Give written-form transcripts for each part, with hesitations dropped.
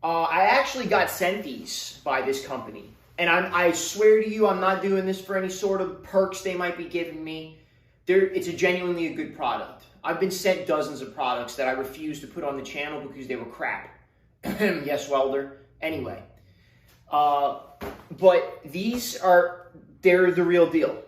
I actually got sent these by this company. And I swear to you, I'm not doing this for any sort of perks they might be giving me. It's genuinely a good product. I've been sent dozens of products that I refused to put on the channel because they were crap. Yes, welder. Anyway. But they're the real deal.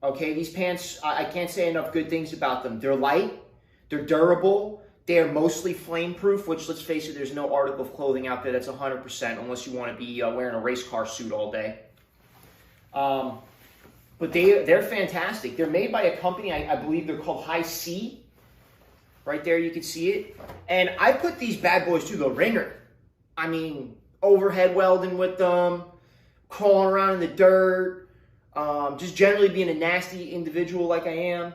Okay, these pants, I can't say enough good things about them. They're light, they're durable, they are mostly flame proof, which, let's face it, there's no article of clothing out there that's 100% unless you want to be wearing a race car suit all day. But they're fantastic. They're made by a company, I believe they're called HISEA. Right there, you can see it. And I put these bad boys through the ringer. I mean, overhead welding with them, crawling around in the dirt, just generally being a nasty individual like I am.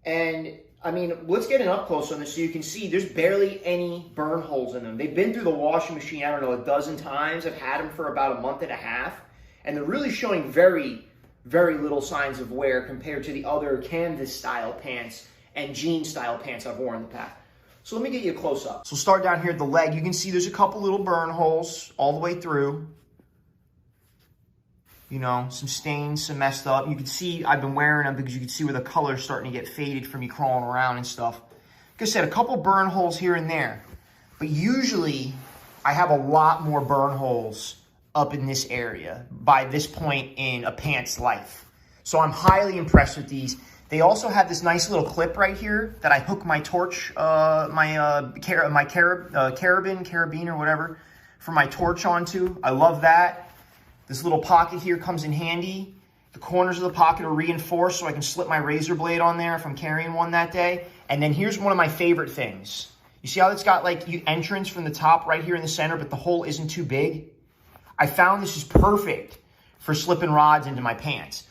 And I mean, let's get an up close on this so you can see there's barely any burn holes in them. They've been through the washing machine, I don't know, a dozen times. I've had them for about a month and a half. And they're really showing very, very little signs of wear compared to the other canvas style pants and jean style pants I've worn in the past. So let me get you a close up. So start down here at the leg. You can see there's a couple little burn holes all the way through. You know, some stains, some messed up. You can see I've been wearing them because you can see where the color's starting to get faded from me crawling around and stuff. Like I said, a couple burn holes here and there. But usually I have a lot more burn holes up in this area by this point in a pant's life. So I'm highly impressed with these. They also have this nice little clip right here that I hook my torch, carabiner or whatever, for my torch onto. I love that. This little pocket here comes in handy. The corners of the pocket are reinforced so I can slip my razor blade on there if I'm carrying one that day. And then here's one of my favorite things. You see how it's got like entrance from the top right here in the center, but the hole isn't too big? I found this is perfect for slipping rods into my pants.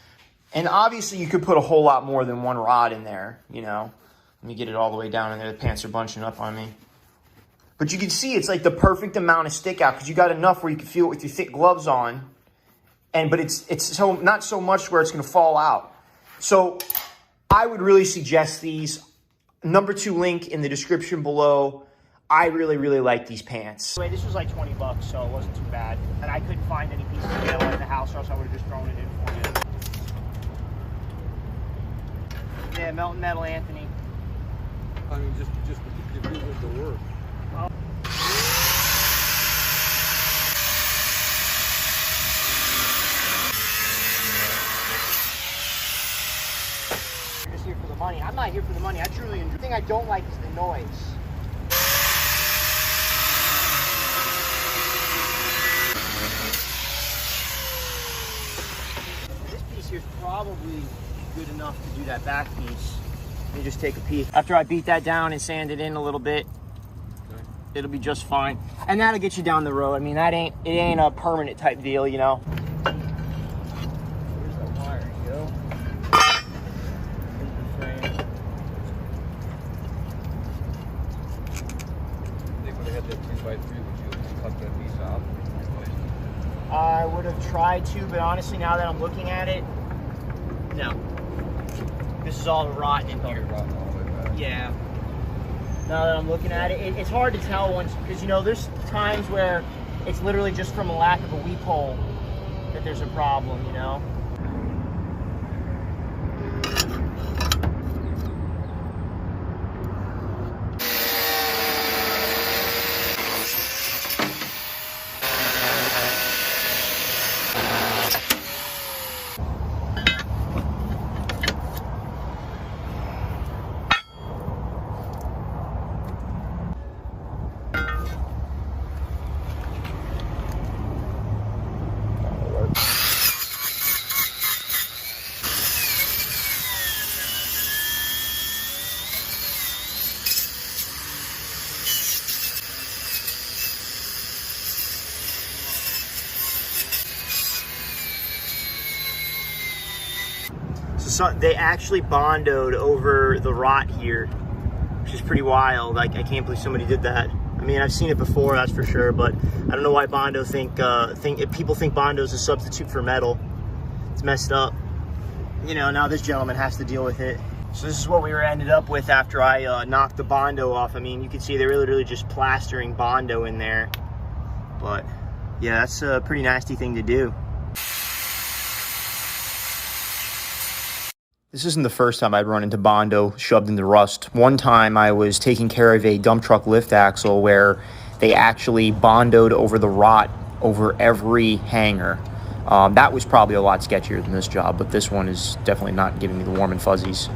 And obviously you could put a whole lot more than one rod in there, you know. Let me get it all the way down in there. The pants are bunching up on me. But you can see it's like the perfect amount of stick out because you got enough where you can feel it with your thick gloves on. But it's so not so much where it's going to fall out. So I would really suggest these. Number 2 link in the description below. I really, really like these pants. Anyway, this was like 20 bucks, so it wasn't too bad. And I couldn't find any pieces of mail in the house, or else I would have just thrown it in for you. Yeah, Melton Metal, Anthony. I mean, just to do the work. You're just here for the money. I'm not here for the money. I truly enjoy. The thing I don't like is the noise. This piece here is probably good enough to do that back piece. Let me just take a peek. After I beat that down and sand it in a little bit, okay, it'll be just fine. And that'll get you down the road. I mean, it ain't a permanent type deal, you know. Here's the wire, you go. Here's the frame. They would have had that 3x3, would you cut that piece off and replace it? I would have tried to, but honestly, now that I'm looking at it, no. This is all rotten in here. Yeah. Now that I'm looking at it, it's hard to tell once, because you know, there's times where it's literally just from a lack of a weep hole that there's a problem, you know? So they actually bondoed over the rot here, which is pretty wild. Like, I can't believe somebody did that. I mean, I've seen it before, that's for sure, but I don't know why Bondo people think Bondo is a substitute for metal. It's messed up. You know, now this gentleman has to deal with it. So this is what we ended up with after I knocked the Bondo off. I mean, you can see they're really just plastering Bondo in there. But yeah, that's a pretty nasty thing to do. This isn't the first time I'd run into Bondo shoved into rust. One time I was taking care of a dump truck lift axle where they actually Bondoed over the rot over every hanger. That was probably a lot sketchier than this job, but this one is definitely not giving me the warm and fuzzies.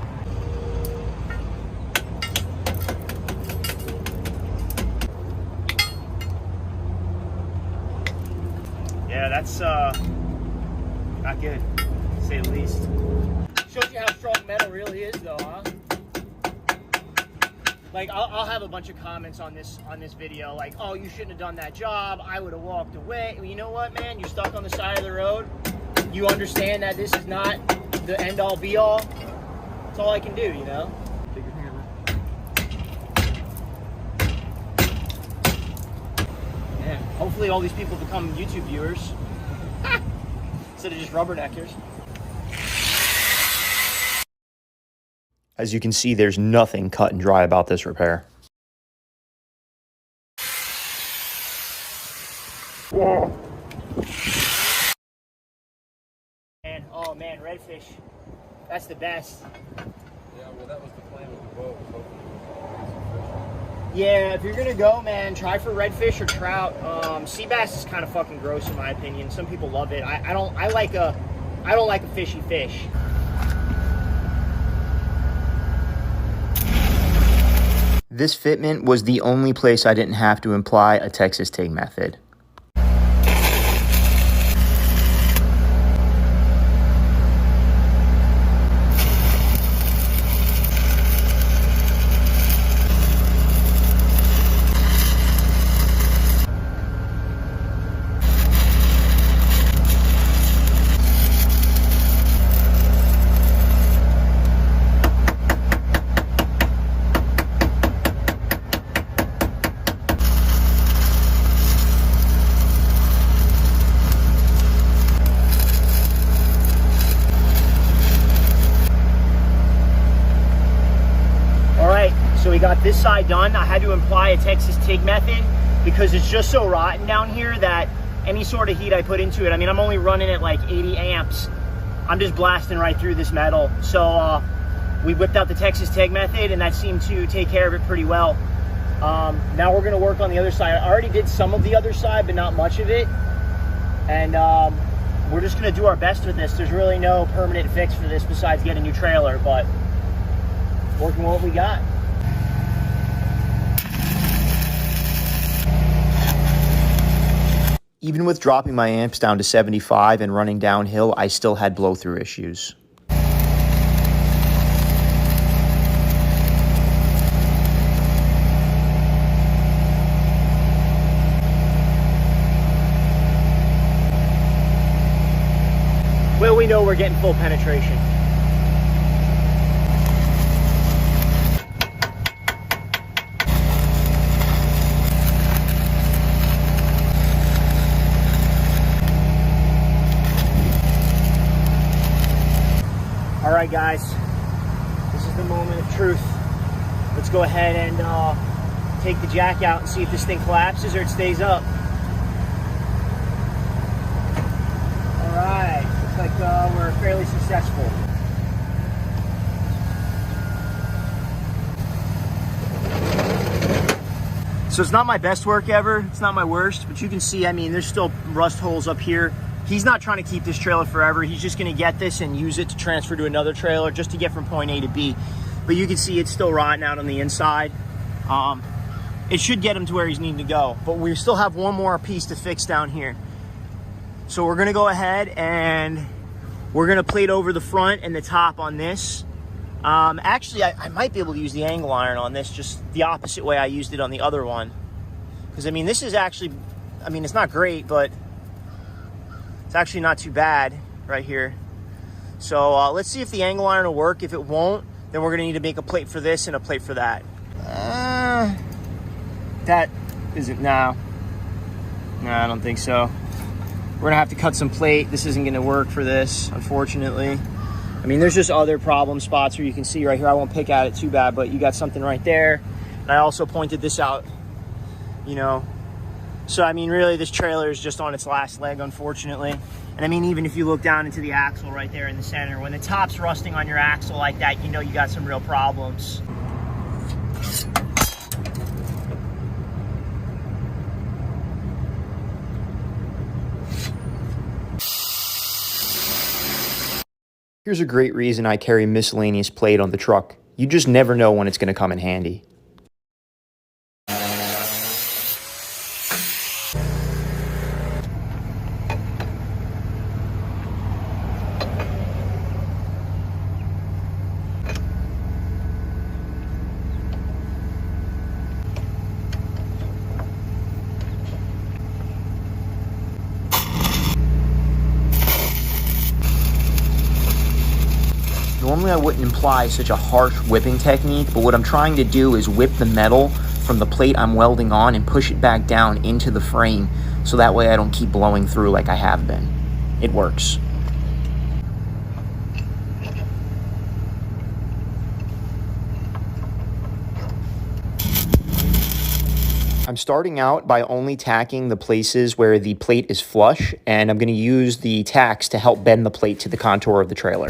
Yeah, that's not good, to say the least. Shows you how strong metal really is, though, huh? Like, I'll have a bunch of comments on this video, like, oh, you shouldn't have done that job. I would have walked away. Well, you know what, man? You're stuck on the side of the road. You understand that this is not the end-all, be-all. That's all I can do, you know? Yeah. Hopefully, all these people become YouTube viewers instead of just rubberneckers. As you can see, there's nothing cut and dry about this repair. Whoa. And oh man, redfish. That's the best. Yeah, well that was the plan with the boat. Yeah, if you're gonna go, man, try for redfish or trout. Sea bass is kind of fucking gross in my opinion. Some people love it. I don't like a fishy fish. This fitment was the only place I didn't have to imply a Texas TIG method. So we got this side done. I had to apply a Texas TIG method because it's just so rotten down here that any sort of heat I put into it, I mean, I'm only running at like 80 amps. I'm just blasting right through this metal. So we whipped out the Texas TIG method and that seemed to take care of it pretty well. Now we're gonna work on the other side. I already did some of the other side, but not much of it. And we're just gonna do our best with this. There's really no permanent fix for this besides get a new trailer, but working with what we got. Even with dropping my amps down to 75 and running downhill, I still had blow-through issues. Well, we know we're getting full penetration. All right, guys, this is the moment of truth. Let's go ahead and take the jack out and see if this thing collapses or it stays up. All right, looks like we're fairly successful. So it's not my best work ever. It's not my worst, but you can see, I mean, there's still rust holes up here. He's not trying to keep this trailer forever. He's just gonna get this and use it to transfer to another trailer just to get from point A to B. But you can see it's still rotten out on the inside. It should get him to where he's needing to go. But we still have one more piece to fix down here. So we're gonna go ahead and we're gonna plate over the front and the top on this. Actually, I might be able to use the angle iron on this just the opposite way I used it on the other one. Because I mean, this is actually, I mean, it's not great, but it's actually not too bad right here. So let's see if the angle iron will work. If it won't, then we're gonna need to make a plate for this and a plate for that. That isn't, no, I don't think so. We're gonna have to cut some plate. This isn't gonna work for this, unfortunately. I mean, there's just other problem spots where you can see right here. I won't pick at it too bad, but you got something right there. And I also pointed this out, you know, So, I mean, really, this trailer is just on its last leg, unfortunately. And I mean, even if you look down into the axle right there in the center, when the top's rusting on your axle like that, you know you got some real problems. Here's a great reason I carry miscellaneous plate on the truck. You just never know when it's going to come in handy. Normally I wouldn't imply such a harsh whipping technique, but what I'm trying to do is whip the metal from the plate I'm welding on and push it back down into the frame, so that way I don't keep blowing through like I have been. It works. I'm starting out by only tacking the places where the plate is flush, and I'm going to use the tacks to help bend the plate to the contour of the trailer.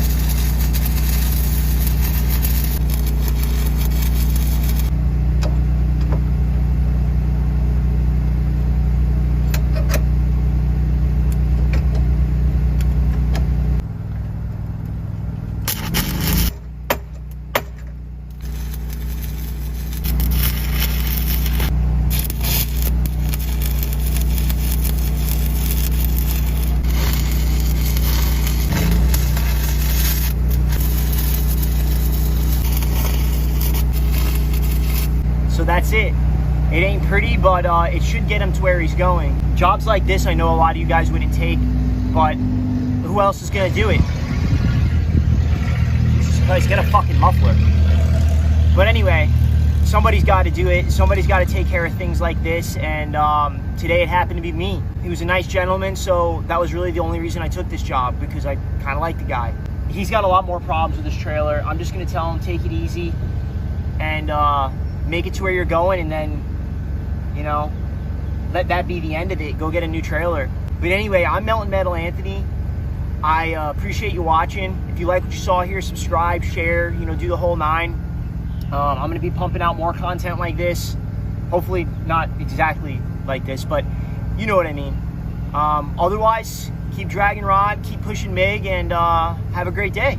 So that's it. It ain't pretty, but it should get him to where he's going. Jobs like this, I know a lot of you guys wouldn't take, but who else is gonna do it? Jesus Christ, get a fucking muffler. But anyway, somebody's got to do it. Somebody's got to take care of things like this, and today it happened to be me. He was a nice gentleman, so that was really the only reason I took this job, because I kind of like the guy. He's got a lot more problems with this trailer. I'm just gonna tell him, take it easy, and make it to where you're going, and then, you know, let that be the end of it. Go get a new trailer. But anyway, I'm Melting Metal Anthony. I appreciate you watching. If you like what you saw here, subscribe, share, you know, do the whole nine. I'm going to be pumping out more content like this. Hopefully not exactly like this, but you know what I mean. Otherwise, keep dragging rod, keep pushing MIG, and have a great day.